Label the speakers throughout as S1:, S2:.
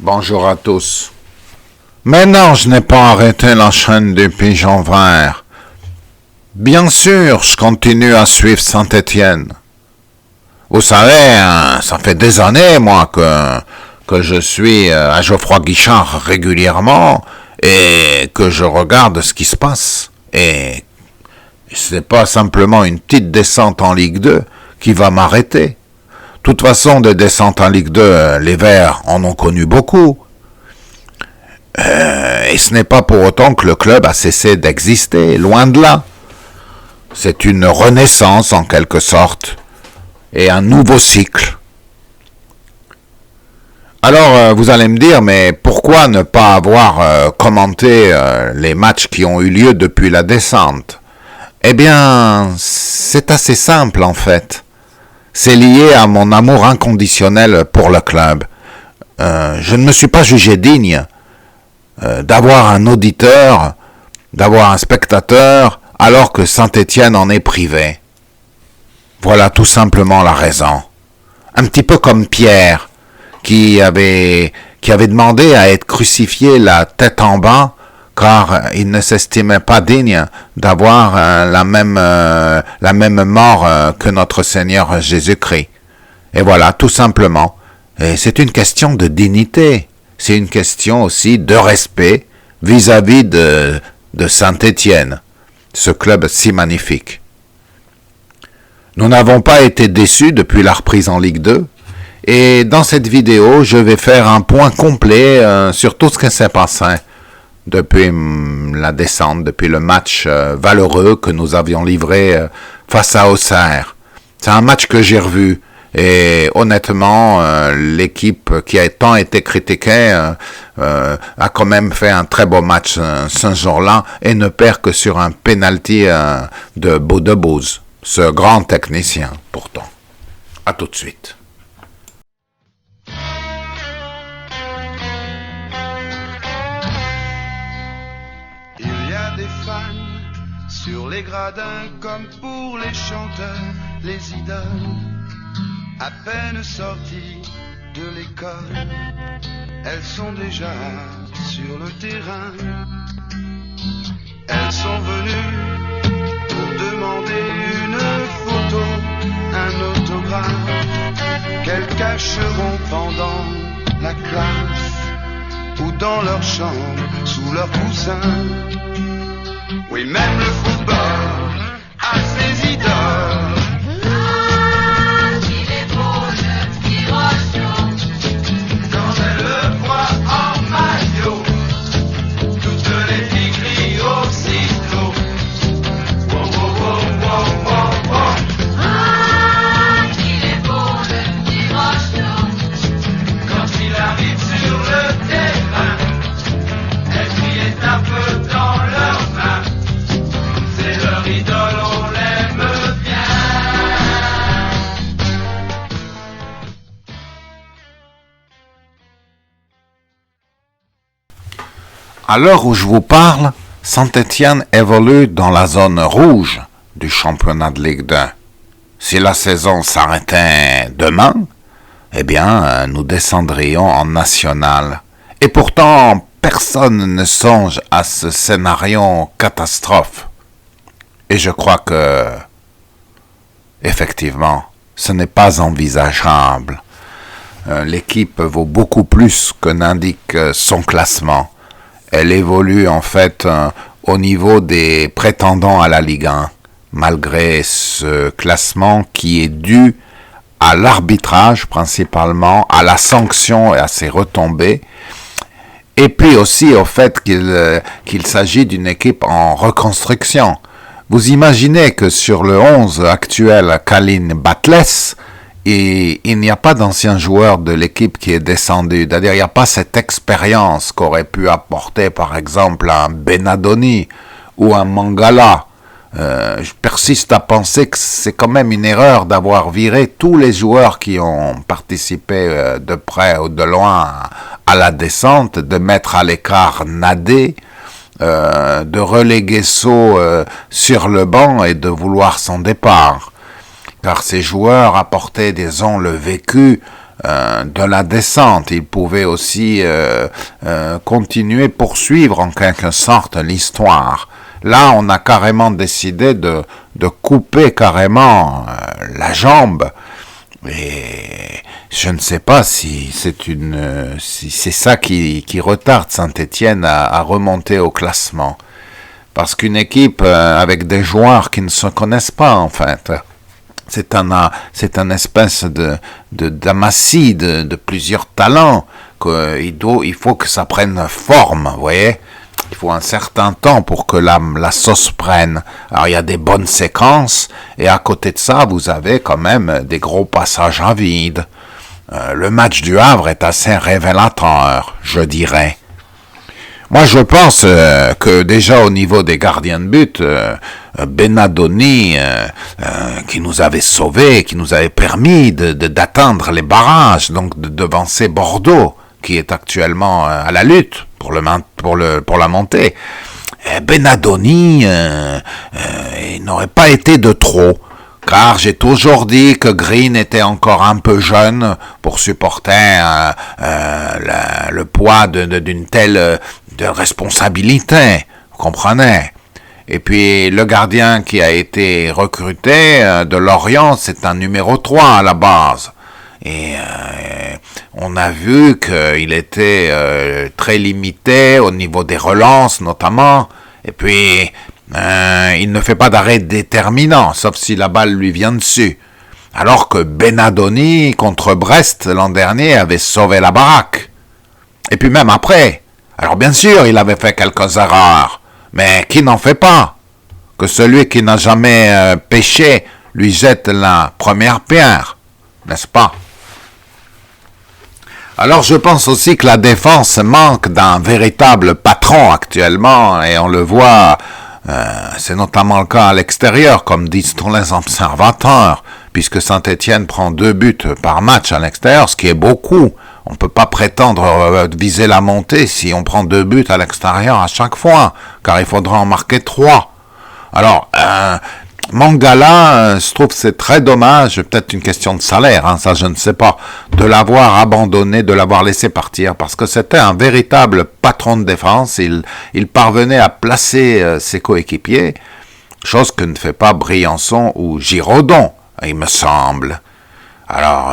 S1: Bonjour à tous. Mais non, je n'ai pas arrêté la chaîne du Pigeon Vert. Bien sûr, je continue à suivre Saint-Étienne. Vous savez, ça fait des années, moi, que je suis à Geoffroy Guichard régulièrement et que je regarde ce qui se passe. Et c'est pas simplement une petite descente en Ligue 2 qui va m'arrêter. De toute façon, des descentes en Ligue 2, les Verts en ont connu beaucoup. Et ce n'est pas pour autant que le club a cessé d'exister, loin de là. C'est une renaissance en quelque sorte, et un nouveau cycle. Alors, vous allez me dire, mais pourquoi ne pas avoir commenté les matchs qui ont eu lieu depuis la descente? Eh bien, c'est assez simple en fait. C'est lié à mon amour inconditionnel pour le club. Je ne me suis pas jugé digne d'avoir un auditeur, d'avoir un spectateur, alors que Saint-Étienne en est privé. Voilà tout simplement la raison. Un petit peu comme Pierre, qui avait demandé à être crucifié la tête en bas, car il ne s'estimait pas digne d'avoir la même mort que notre Seigneur Jésus-Christ. Et voilà, tout simplement. Et c'est une question de dignité. C'est une question aussi de respect vis-à-vis de Saint-Étienne, ce club si magnifique. Nous n'avons pas été déçus depuis la reprise en Ligue 2. Et dans cette vidéo, je vais faire un point complet sur tout ce qui s'est passé depuis la descente, depuis le match valeureux que nous avions livré face à Auxerre. C'est un match que j'ai revu et honnêtement, l'équipe qui a tant été critiquée a quand même fait un très beau match ce jour-là et ne perd que sur un penalty de Boudebouz, ce grand technicien pourtant. À tout de suite.
S2: Sur les gradins comme pour les chanteurs, les idoles, à peine sorties de l'école, elles sont déjà sur le terrain. Elles sont venues pour demander une photo, un autographe, qu'elles cacheront pendant la classe ou dans leur chambre, sous leur coussin. Oui, même le football a ses idoles.
S3: Il est beau le petit Rocheau.
S2: Quand elle le voit en maillot, toutes les filles crient aussitôt. Wow, wow, wow, wow, wow, wow.
S3: Il est beau le petit Rocheau.
S2: Quand il arrive sur le terrain, elles crient et tapent dans leurs mains. C'est leur idole, on l'aime bien.
S1: À l'heure où je vous parle, Saint-Étienne évolue dans la zone rouge du championnat de Ligue 2. Si la saison s'arrêtait demain, eh bien, nous descendrions en national. Et pourtant, personne ne songe à ce scénario catastrophe. Et je crois que, effectivement, ce n'est pas envisageable. L'équipe vaut beaucoup plus que n'indique son classement. Elle évolue en fait au niveau des prétendants à la Ligue 1, malgré ce classement qui est dû à l'arbitrage principalement, à la sanction et à ses retombées, et puis aussi au fait qu'il s'agit d'une équipe en reconstruction. Vous imaginez que sur le 11 actuel, Kalin Batles, et il n'y a pas d'ancien joueur de l'équipe qui est descendu. C'est-à-dire, il n'y a pas cette expérience qu'aurait pu apporter, par exemple, un Benadoni ou un Mangala. Je persiste à penser que c'est quand même une erreur d'avoir viré tous les joueurs qui ont participé de près ou de loin à la descente, de mettre à l'écart Nadé, de reléguer Sceaux sur le banc et de vouloir son départ. Car ces joueurs apportaient, disons, le vécu de la descente. Il pouvait aussi continuer, poursuivre en quelque sorte l'histoire. Là, on a carrément décidé de couper carrément la jambe. Et je ne sais pas si c'est ça qui retarde Saint-Étienne à remonter au classement. Parce qu'une équipe avec des joueurs qui ne se connaissent pas, en fait, c'est un espèce d'amassis de plusieurs talents. Il faut que ça prenne forme, vous voyez. Il faut un certain temps pour que la sauce prenne. Alors, il y a des bonnes séquences, et à côté de ça, vous avez quand même des gros passages à vide. Le match du Havre est assez révélateur, je dirais. Moi, je pense que déjà au niveau des gardiens de but, Benadoni, qui nous avait sauvés, qui nous avait permis d'atteindre les barrages, donc de devancer Bordeaux, qui est actuellement à la lutte pour la montée. Benadoni, il n'aurait pas été de trop, car j'ai toujours dit que Green était encore un peu jeune pour supporter le poids d'une telle de responsabilité, vous comprenez. Et puis le gardien qui a été recruté de Lorient, c'est un numéro 3 à la base. Et on a vu qu'il était très limité au niveau des relances notamment. Et puis il ne fait pas d'arrêt déterminant, sauf si la balle lui vient dessus. Alors que Benadoni contre Brest l'an dernier avait sauvé la baraque. Et puis même après. Alors bien sûr, il avait fait quelques erreurs, mais qui n'en fait pas? Que celui qui n'a jamais péché lui jette la première pierre, n'est-ce pas? Alors je pense aussi que la défense manque d'un véritable patron actuellement, et on le voit, c'est notamment le cas à l'extérieur, comme disent tous les observateurs, puisque Saint-Étienne prend 2 buts par match à l'extérieur, ce qui est beaucoup. On ne peut pas prétendre viser la montée si on prend 2 buts à l'extérieur à chaque fois, car il faudra en marquer 3. Alors, Mangala, je trouve que c'est très dommage, peut-être une question de salaire, hein, ça je ne sais pas, de l'avoir abandonné, de l'avoir laissé partir, parce que c'était un véritable patron de défense, il parvenait à placer ses coéquipiers, chose que ne fait pas Briançon ou Giraudon, il me semble. Alors,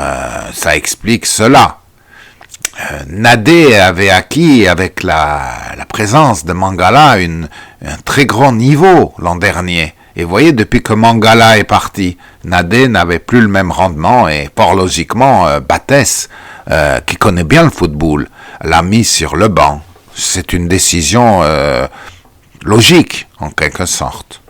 S1: ça explique cela. Nadé avait acquis avec la présence de Mangala un très grand niveau l'an dernier. Et vous voyez, depuis que Mangala est parti, Nadé n'avait plus le même rendement et fort logiquement, Battès, qui connaît bien le football, l'a mis sur le banc. C'est une décision logique, en quelque sorte.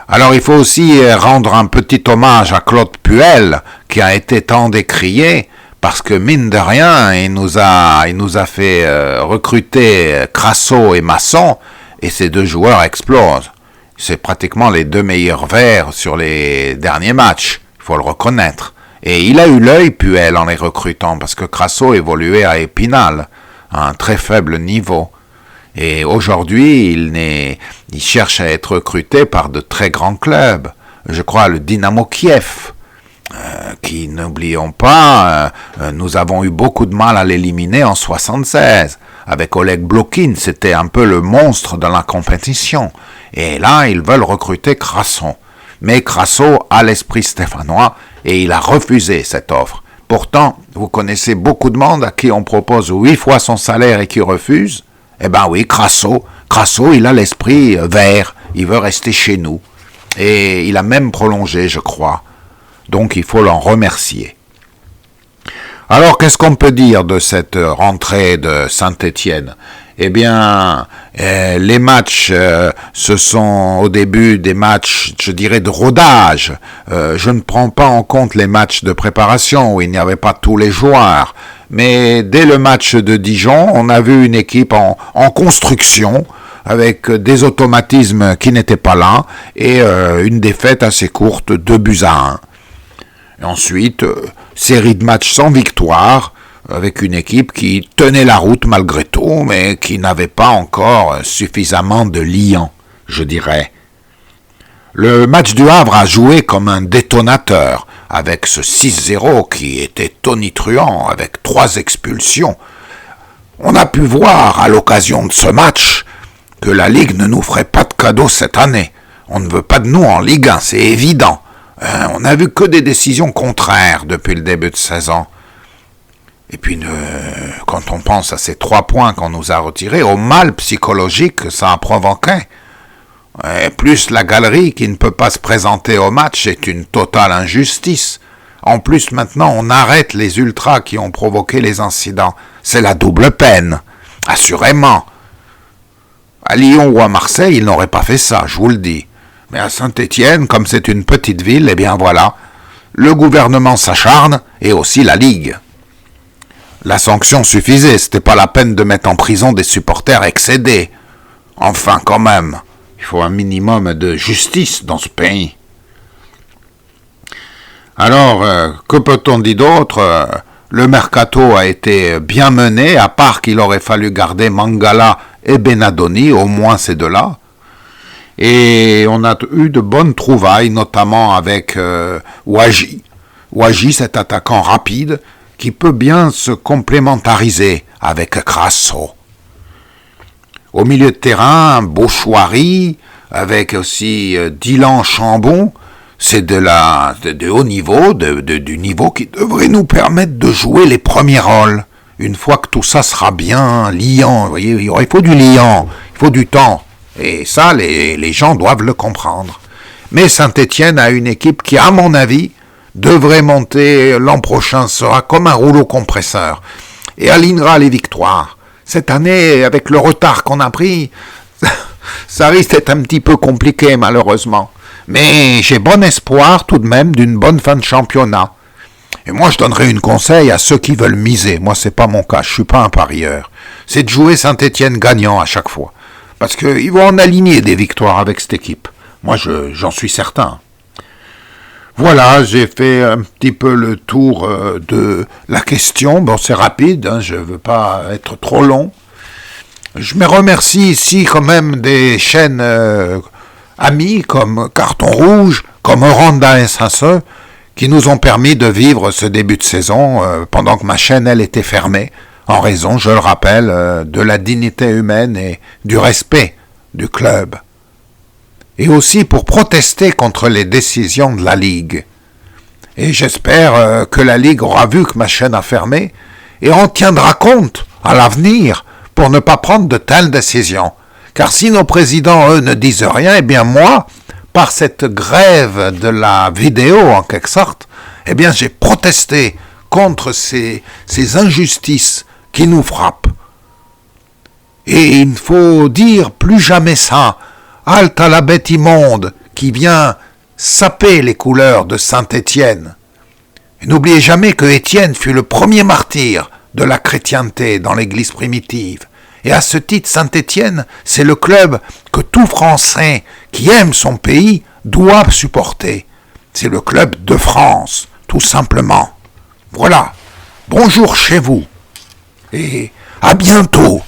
S1: Alors il faut aussi rendre un petit hommage à Claude Puel, qui a été tant décrié, parce que mine de rien, il nous a fait recruter Crasso et Masson, et ces 2 joueurs explosent. C'est pratiquement les 2 meilleurs verts sur les derniers matchs, il faut le reconnaître. Et il a eu l'œil, Puel, en les recrutant, parce que Crasso évoluait à Épinal, à un très faible niveau. Et aujourd'hui, il cherche à être recruté par de très grands clubs. Je crois le Dynamo Kiev, qui, n'oublions pas, nous avons eu beaucoup de mal à l'éliminer en 76. Avec Oleg Blokin, c'était un peu le monstre de la compétition. Et là, ils veulent recruter Crasso. Mais Crasso a l'esprit stéphanois et il a refusé cette offre. Pourtant, vous connaissez beaucoup de monde à qui on propose 8 fois son salaire et qui refuse. Eh ben oui, Crasso, il a l'esprit vert, il veut rester chez nous. Et il a même prolongé, je crois. Donc il faut l'en remercier. Alors, qu'est-ce qu'on peut dire de cette rentrée de Saint-Étienne? Eh bien, les matchs, ce sont au début des matchs, je dirais, de rodage. Je ne prends pas en compte les matchs de préparation où il n'y avait pas tous les joueurs. Mais dès le match de Dijon, on a vu une équipe en construction, avec des automatismes qui n'étaient pas là, et une défaite assez courte, 2-1. Et ensuite, série de matchs sans victoire, avec une équipe qui tenait la route malgré tout, mais qui n'avait pas encore suffisamment de liant, je dirais. Le match du Havre a joué comme un détonateur, avec ce 6-0 qui était tonitruant, avec 3 expulsions. On a pu voir à l'occasion de ce match que la Ligue ne nous ferait pas de cadeau cette année. On ne veut pas de nous en Ligue 1, c'est évident. On n'a vu que des décisions contraires depuis le début de saison. Et puis, quand on pense à ces 3 points qu'on nous a retirés, au mal psychologique que ça a provoqué, et plus la galerie qui ne peut pas se présenter au match est une totale injustice. En plus, maintenant, on arrête les ultras qui ont provoqué les incidents. C'est la double peine, assurément. À Lyon ou à Marseille, ils n'auraient pas fait ça, je vous le dis. Mais à Saint-Étienne, comme c'est une petite ville, eh bien voilà, le gouvernement s'acharne et aussi la Ligue. La sanction suffisait, c'était pas la peine de mettre en prison des supporters excédés. Enfin, quand même, il faut un minimum de justice dans ce pays. Alors, que peut-on dire d'autre? Le mercato a été bien mené, à part qu'il aurait fallu garder Mangala et Benadoni, au moins ces deux-là. Et on a eu de bonnes trouvailles, notamment avec Ouaji. Ouaji, cet attaquant rapide, qui peut bien se complémentariser avec Crasso. Au milieu de terrain, Bouchouari, avec aussi Dylan Chambon, c'est de haut niveau, du niveau qui devrait nous permettre de jouer les premiers rôles. Une fois que tout ça sera bien liant, vous voyez, il faut du liant, il faut du temps. Et ça, les gens doivent le comprendre. Mais Saint-Étienne a une équipe qui, à mon avis, devrait monter l'an prochain, sera comme un rouleau compresseur. Et alignera les victoires. Cette année, avec le retard qu'on a pris, ça risque d'être un petit peu compliqué, malheureusement. Mais j'ai bon espoir, tout de même, d'une bonne fin de championnat. Et moi, je donnerais un conseil à ceux qui veulent miser. Moi, c'est pas mon cas, je suis pas un parieur. C'est de jouer Saint-Étienne gagnant à chaque fois. Parce qu'ils vont en aligner des victoires avec cette équipe. Moi, j'en suis certain. Voilà, j'ai fait un petit peu le tour de la question. Bon, c'est rapide, hein, je ne veux pas être trop long. Je me remercie ici quand même des chaînes amies comme Carton Rouge, comme Oranda SSE, qui nous ont permis de vivre ce début de saison pendant que ma chaîne, elle, était fermée, en raison, je le rappelle, de la dignité humaine et du respect du club. Et aussi pour protester contre les décisions de la Ligue. Et j'espère que la Ligue aura vu que ma chaîne a fermé et en tiendra compte à l'avenir pour ne pas prendre de telles décisions. Car si nos présidents, eux, ne disent rien, eh bien moi, par cette grève de la vidéo en quelque sorte, eh bien j'ai protesté contre ces injustices qui nous frappent. Et il faut dire plus jamais ça. Halte à la bête immonde qui vient saper les couleurs de Saint-Étienne. Et n'oubliez jamais que Étienne fut le premier martyr de la chrétienté dans l'Église primitive. Et à ce titre, Saint-Étienne, c'est le club que tout Français qui aime son pays doit supporter. C'est le club de France, tout simplement. Voilà. Bonjour chez vous. Et à bientôt.